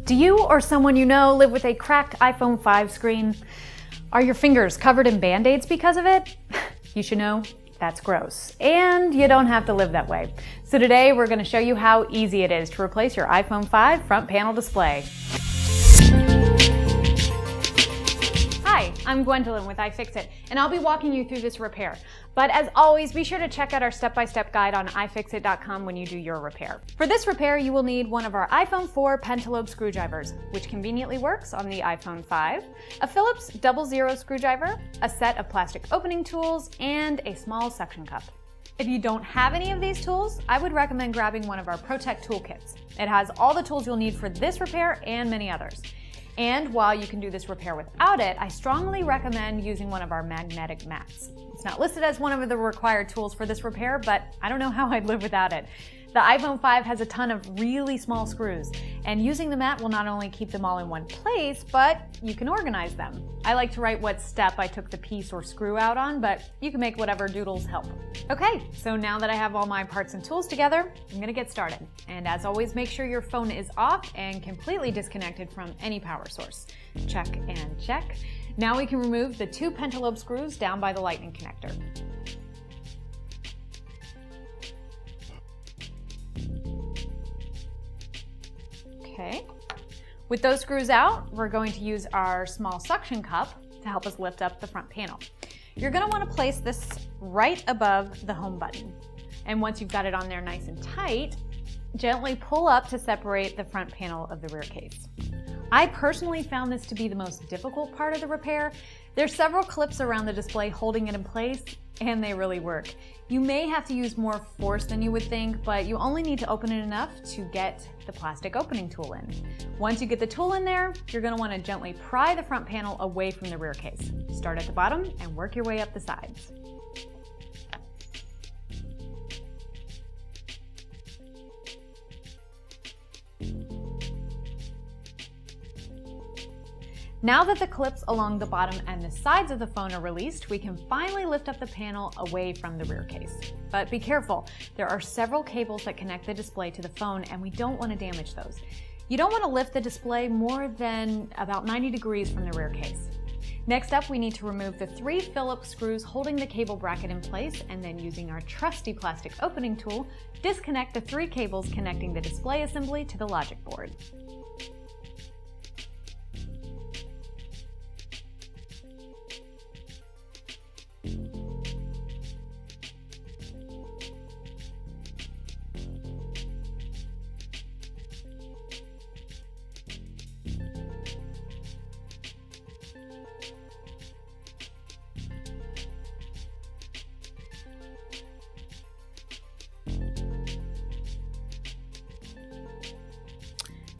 Do you or someone you know live with a cracked iPhone 5 screen? Are your fingers covered in Band-Aids because of it? You should know that's gross, and you don't have to live that way. So today we're going to show you how easy it is to replace your iPhone 5 front panel display. Hi, I'm Gwendolyn with iFixit, and I'll be walking you through this repair. But as always, be sure to check out our step-by-step guide on iFixit.com when you do your repair. For this repair, you will need one of our iPhone 4 pentalobe screwdrivers, which conveniently works on the iPhone 5, a Phillips 00 screwdriver, a set of plastic opening tools, and a small suction cup. If you don't have any of these tools, I would recommend grabbing one of our ProTech toolkits. It has all the tools you'll need for this repair and many others. And while you can do this repair without it, I strongly recommend using one of our magnetic mats. It's not listed as one of the required tools for this repair, but I don't know how I'd live without it. The iPhone 5 has a ton of really small screws, and using the mat will not only keep them all in one place, but you can organize them. I like to write what step I took the piece or screw out on, but you can make whatever doodles help. Okay, so now that I have all my parts and tools together, I'm gonna get started. And as always, make sure your phone is off and completely disconnected from any power source. Check and check. Now we can remove the two pentalobe screws down by the lightning connector. Okay. With those screws out, we're going to use our small suction cup to help us lift up the front panel. You're going to want to place this right above the home button. And once you've got it on there nice and tight, gently pull up to separate the front panel of the rear case. I personally found this to be the most difficult part of the repair. There's several clips around the display holding it in place, and they really work. You may have to use more force than you would think, but you only need to open it enough to get the plastic opening tool in. Once you get the tool in there, you're going to want to gently pry the front panel away from the rear case. Start at the bottom and work your way up the sides. Now that the clips along the bottom and the sides of the phone are released, we can finally lift up the panel away from the rear case. But be careful, there are several cables that connect the display to the phone, and we don't want to damage those. You don't want to lift the display more than about 90 degrees from the rear case. Next up, we need to remove the three Phillips screws holding the cable bracket in place, and then using our trusty plastic opening tool, disconnect the three cables connecting the display assembly to the logic board.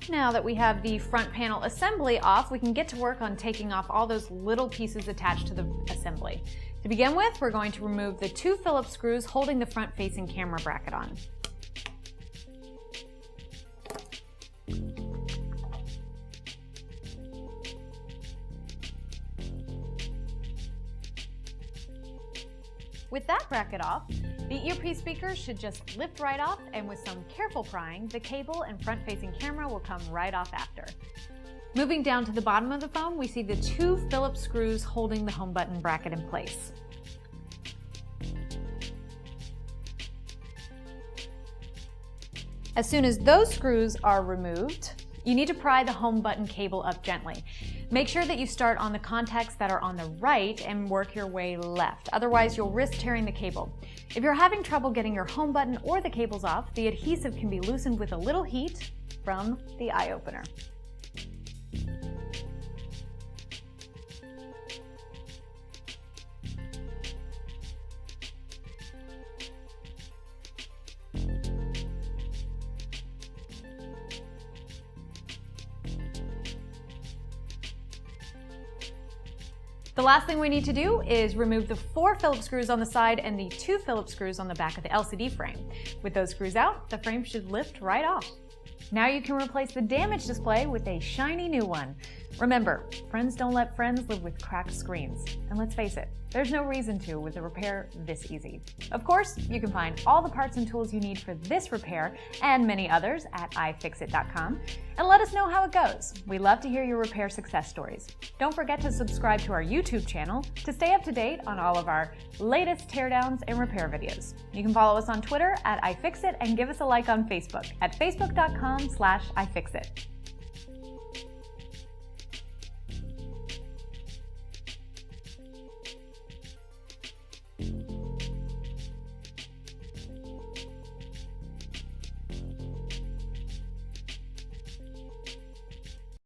Now that we have the front panel assembly off, we can get to work on taking off all those little pieces attached to the assembly. To begin with, we're going to remove the two Phillips screws holding the front-facing camera bracket on. With that bracket off, the earpiece speakers should just lift right off, and with some careful prying, the cable and front-facing camera will come right off after. Moving down to the bottom of the phone, we see the two Phillips screws holding the home button bracket in place. As soon as those screws are removed, you need to pry the home button cable up gently. Make sure that you start on the contacts that are on the right and work your way left. Otherwise, you'll risk tearing the cable. If you're having trouble getting your home button or the cables off, the adhesive can be loosened with a little heat from the eye opener. The last thing we need to do is remove the four Phillips screws on the side and the two Phillips screws on the back of the LCD frame. With those screws out, the frame should lift right off. Now you can replace the damaged display with a shiny new one. Remember, friends don't let friends live with cracked screens. And let's face it, There's no reason to with a repair this easy. Of course, you can find all the parts and tools you need for this repair and many others at iFixit.com, and let us know how it goes. We love to hear your repair success stories. Don't forget to subscribe to our YouTube channel to stay up to date on all of our latest teardowns and repair videos. You can follow us on Twitter at iFixit and give us a like on Facebook at facebook.com/iFixit.